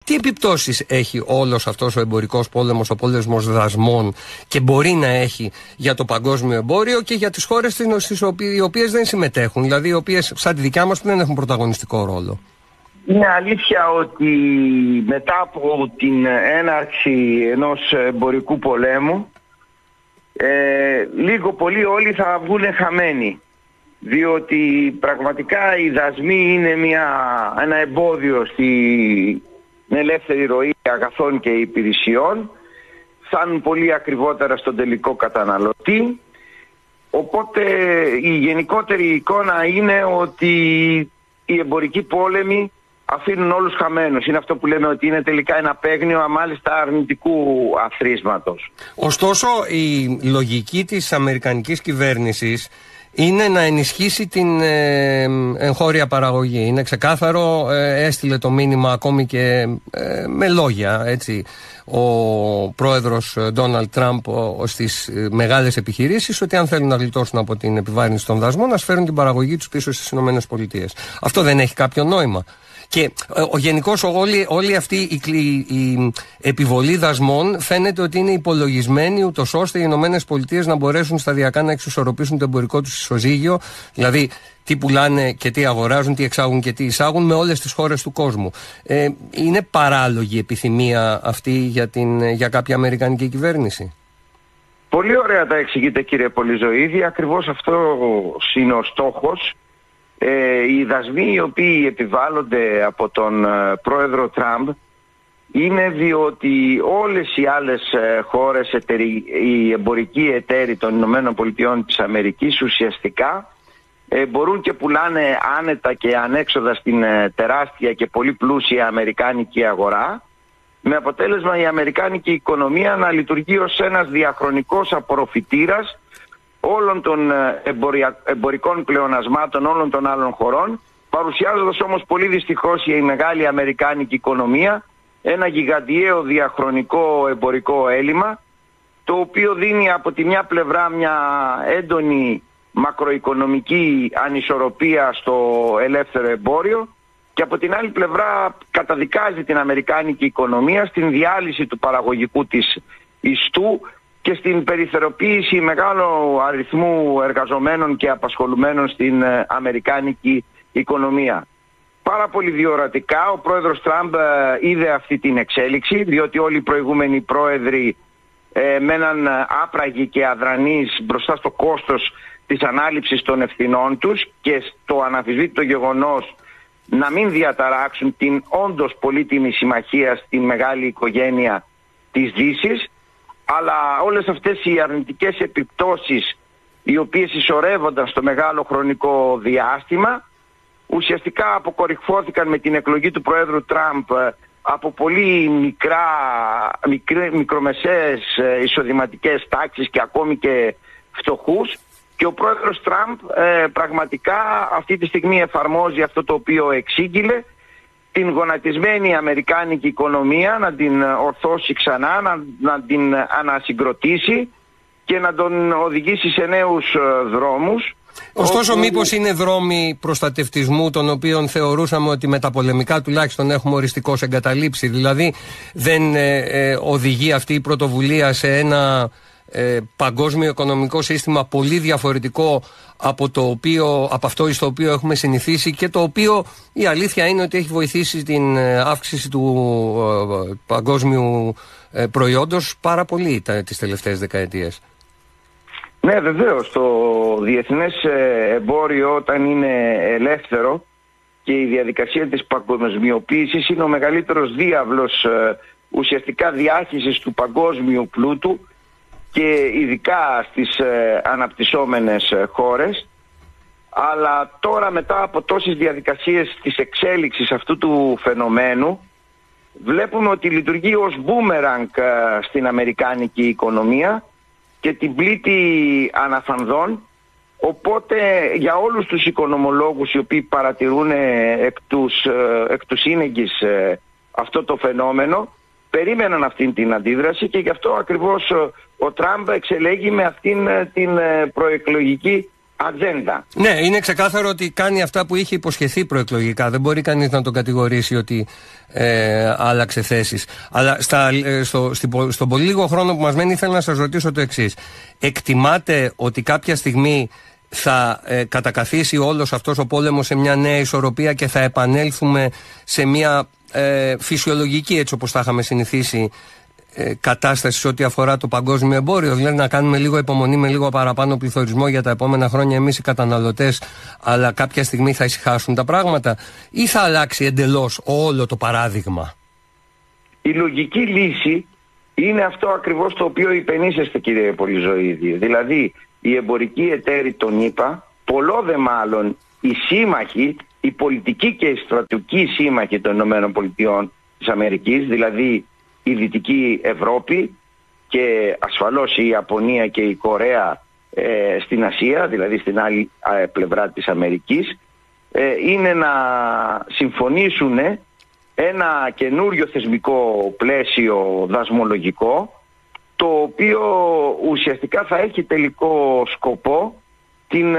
Τι επιπτώσεις έχει όλος αυτός ο εμπορικός πόλεμος, ο πόλεμος δασμών, και μπορεί να έχει για το παγκόσμιο εμπόριο και για τις χώρες οι οποίες δεν συμμετέχουν, δηλαδή οι οποίες σαν τη δικιά μας που δεν έχουν πρωταγωνιστικό ρόλο? Είναι αλήθεια ότι μετά από την έναρξη ενός εμπορικού πολέμου λίγο πολύ όλοι θα βγουν χαμένοι, διότι πραγματικά οι δασμοί είναι ένα εμπόδιο στην ελεύθερη ροή αγαθών και υπηρεσιών, φτάνουν πολύ ακριβότερα στον τελικό καταναλωτή, οπότε η γενικότερη εικόνα είναι ότι οι εμπορικοί πόλεμοι αφήνουν όλους χαμένους. Είναι αυτό που λέμε ότι είναι τελικά ένα παίγνιο, μάλιστα αρνητικού αθροίσματος. Ωστόσο, η λογική της αμερικανικής κυβέρνησης είναι να ενισχύσει την εγχώρια παραγωγή. Είναι ξεκάθαρο, έστειλε το μήνυμα ακόμη και με λόγια, έτσι, ο πρόεδρος Ντόναλντ Τραμπ στις μεγάλες επιχειρήσεις, ότι αν θέλουν να γλιτώσουν από την επιβάρυνση των δασμών, να φέρουν την παραγωγή τους πίσω στις ΗΠΑ. Αυτό δεν έχει κάποιο νόημα? Και γενικώς όλη αυτή η επιβολή δασμών φαίνεται ότι είναι υπολογισμένη ούτως ώστε οι ΗΠΑ να μπορέσουν σταδιακά να εξισορροπήσουν το εμπορικό τους ισοζύγιο, δηλαδή τι πουλάνε και τι αγοράζουν, τι εξάγουν και τι εισάγουν με όλες τις χώρες του κόσμου. Είναι παράλογη επιθυμία αυτή για κάποια αμερικανική κυβέρνηση? Πολύ ωραία τα εξηγείτε, κύριε Πολυζωήδη. Ακριβώς αυτό είναι ο στόχος. Οι δασμοί οι οποίοι επιβάλλονται από τον πρόεδρο Τραμπ είναι διότι όλες οι άλλες χώρες, οι εμπορικοί εταίροι των Ηνωμένων Πολιτειών της Αμερικής ουσιαστικά μπορούν και πουλάνε άνετα και ανέξοδα στην τεράστια και πολύ πλούσια αμερικάνικη αγορά, με αποτέλεσμα η αμερικάνικη οικονομία να λειτουργεί ως ένας διαχρονικός απορροφητήρας όλων των εμπορικών πλεονασμάτων όλων των άλλων χωρών, παρουσιάζοντας όμως πολύ δυστυχώς η μεγάλη αμερικάνικη οικονομία ένα γιγαντιαίο διαχρονικό εμπορικό έλλειμμα, το οποίο δίνει από τη μια πλευρά μια έντονη μακροοικονομική ανισορροπία στο ελεύθερο εμπόριο και από την άλλη πλευρά καταδικάζει την αμερικάνικη οικονομία στην διάλυση του παραγωγικού της ιστού και στην περιθωριοποίηση μεγάλου αριθμού εργαζομένων και απασχολουμένων στην αμερικάνικη οικονομία. Πάρα πολύ διορατικά ο πρόεδρος Τραμπ είδε αυτή την εξέλιξη, διότι όλοι οι προηγούμενοι πρόεδροι μέναν άπραγοι και αδρανείς μπροστά στο κόστος της ανάληψης των ευθυνών τους και στο αναμφισβήτητο γεγονός να μην διαταράξουν την όντως πολύτιμη συμμαχία στην μεγάλη οικογένεια της Δύσης. Αλλά όλες αυτές οι αρνητικές επιπτώσεις οι οποίες ισορρεύονταν στο μεγάλο χρονικό διάστημα ουσιαστικά αποκορυφώθηκαν με την εκλογή του Προέδρου Τραμπ από πολύ μικρομεσαίες εισοδηματικές τάξεις και ακόμη και φτωχούς, και ο Πρόεδρος Τραμπ πραγματικά αυτή τη στιγμή εφαρμόζει αυτό το οποίο εξήγηλε, την γονατισμένη αμερικάνικη οικονομία να την ορθώσει ξανά, να την ανασυγκροτήσει και να τον οδηγήσει σε νέους δρόμους. Ωστόσο, μήπως είναι δρόμοι προστατευτισμού, των οποίων θεωρούσαμε ότι μεταπολεμικά τουλάχιστον έχουμε οριστικώς εγκαταλείψει? Δηλαδή δεν οδηγεί αυτή η πρωτοβουλία σε ένα παγκόσμιο οικονομικό σύστημα πολύ διαφορετικό από αυτό στο οποίο έχουμε συνηθίσει και το οποίο η αλήθεια είναι ότι έχει βοηθήσει την αύξηση του παγκόσμιου προϊόντος πάρα πολύ τις τελευταίες δεκαετίες? Ναι, βεβαίως. Το διεθνές εμπόριο, όταν είναι ελεύθερο και η διαδικασία της παγκοσμιοποίησης είναι ο μεγαλύτερος διάβλος ουσιαστικά διάχυσης του παγκόσμιου πλούτου και ειδικά στις αναπτυσσόμενες χώρες. Αλλά τώρα, μετά από τόσες διαδικασίες της εξέλιξης αυτού του φαινομένου, βλέπουμε ότι λειτουργεί ως μπούμεραγκ στην αμερικάνικη οικονομία και την πλήττει αναφανδόν. Οπότε για όλους τους οικονομολόγους οι οποίοι παρατηρούν εκ του σύνεγγυς αυτό το φαινόμενο, περίμεναν αυτήν την αντίδραση και γι' αυτό ακριβώς ο Τραμπ εξελέγει με αυτήν την προεκλογική ατζέντα. Ναι, είναι ξεκάθαρο ότι κάνει αυτά που είχε υποσχεθεί προεκλογικά. Δεν μπορεί κανείς να τον κατηγορήσει ότι άλλαξε θέσεις. Αλλά στον πολύ λίγο χρόνο που μας μένει, ήθελα να σας ρωτήσω το εξής. Εκτιμάτε ότι κάποια στιγμή θα κατακαθίσει όλος αυτός ο πόλεμος σε μια νέα ισορροπία και θα επανέλθουμε σε μια φυσιολογική, έτσι όπως θα είχαμε συνηθίσει, κατάσταση σε ό,τι αφορά το παγκόσμιο εμπόριο? Δηλαδή να κάνουμε λίγο υπομονή με λίγο παραπάνω πληθωρισμό για τα επόμενα χρόνια εμείς οι καταναλωτές, αλλά κάποια στιγμή θα ησυχάσουν τα πράγματα, ή θα αλλάξει εντελώς όλο το παράδειγμα? Η λογική λύση είναι αυτό ακριβώς το οποίο υπενήσεστε, κύριε Πολυζωήδη. Δηλαδή οι εμπορικοί εταίροι των ΗΠΑ, πολλό δε μάλλον οι σύμμαχοι, οι πολιτικοί και οι στρατιωτικοί σύμμαχοι των ΗΠΑ, δηλαδή η Δυτική Ευρώπη και ασφαλώς η Ιαπωνία και η Κορέα στην Ασία, δηλαδή στην άλλη πλευρά της Αμερικής, είναι να συμφωνήσουν ένα καινούριο θεσμικό πλαίσιο δασμολογικό, το οποίο ουσιαστικά θα έχει τελικό σκοπό την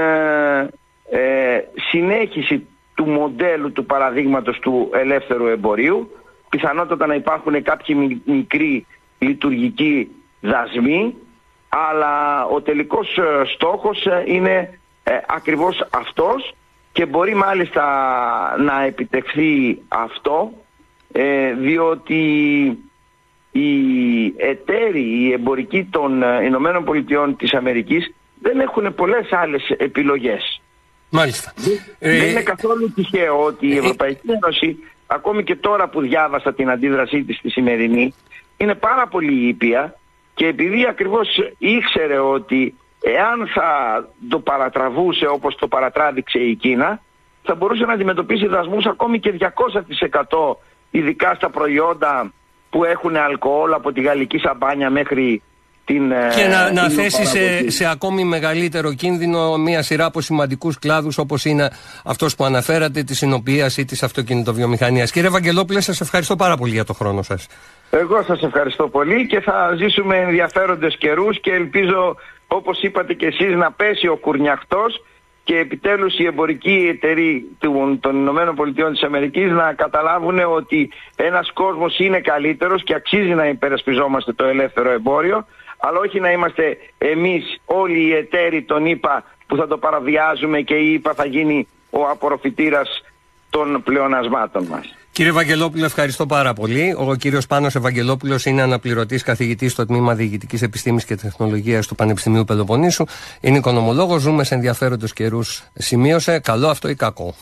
συνέχιση του μοντέλου, του παραδείγματος του ελεύθερου εμπορίου, πιθανότατα να υπάρχουν κάποιοι μικροί λειτουργικοί δασμοί, αλλά ο τελικός στόχος είναι ακριβώς αυτός, και μπορεί μάλιστα να επιτευχθεί αυτό διότι οι εταίροι, οι εμπορικοί των Ηνωμένων Πολιτειών της Αμερικής δεν έχουν πολλές άλλες επιλογές. Μάλιστα. Δεν είναι καθόλου τυχαίο ότι η Ευρωπαϊκή Ένωση, ακόμη και τώρα που διάβασα την αντίδρασή της στη σημερινή, είναι πάρα πολύ ήπια, και επειδή ακριβώς ήξερε ότι εάν θα το παρατραβούσε όπως το παρατράβηξε η Κίνα, θα μπορούσε να αντιμετωπίσει δασμούς ακόμη και 200%, ειδικά στα προϊόντα που έχουν αλκοόλ, από τη γαλλική σαμπάνια μέχρι την... Και να θέσει σε ακόμη μεγαλύτερο κίνδυνο μια σειρά από σημαντικούς κλάδους, όπως είναι αυτός που αναφέρατε, της εινοποιίας ή της αυτοκινητοβιομηχανίας. Κύριε Βαγγελόπουλε, σας ευχαριστώ πάρα πολύ για το χρόνο σας. Εγώ σας ευχαριστώ πολύ, και θα ζήσουμε ενδιαφέροντες καιρούς, και ελπίζω, όπως είπατε και εσείς, να πέσει ο κουρνιαχτός και επιτέλους οι εμπορικοί εταιροί των ΗΠΑ να καταλάβουν ότι ένας κόσμος είναι καλύτερος και αξίζει να υπερασπιζόμαστε το ελεύθερο εμπόριο, αλλά όχι να είμαστε εμείς όλοι οι εταίροι των ΗΠΑ που θα το παραβιάζουμε και η ΗΠΑ θα γίνει ο απορροφητήρας των πλεονασμάτων μας. Κύριε Βαγγελόπουλο, ευχαριστώ πάρα πολύ. Ο κύριος Πάνος Ευαγγελόπουλος είναι αναπληρωτής καθηγητής στο Τμήμα Διοικητικής Επιστήμης και Τεχνολογίας του Πανεπιστημίου Πελοποννήσου. Είναι οικονομολόγος, ζούμε σε ενδιαφέροντες καιρούς, σημείωσε. Καλό αυτό ή κακό?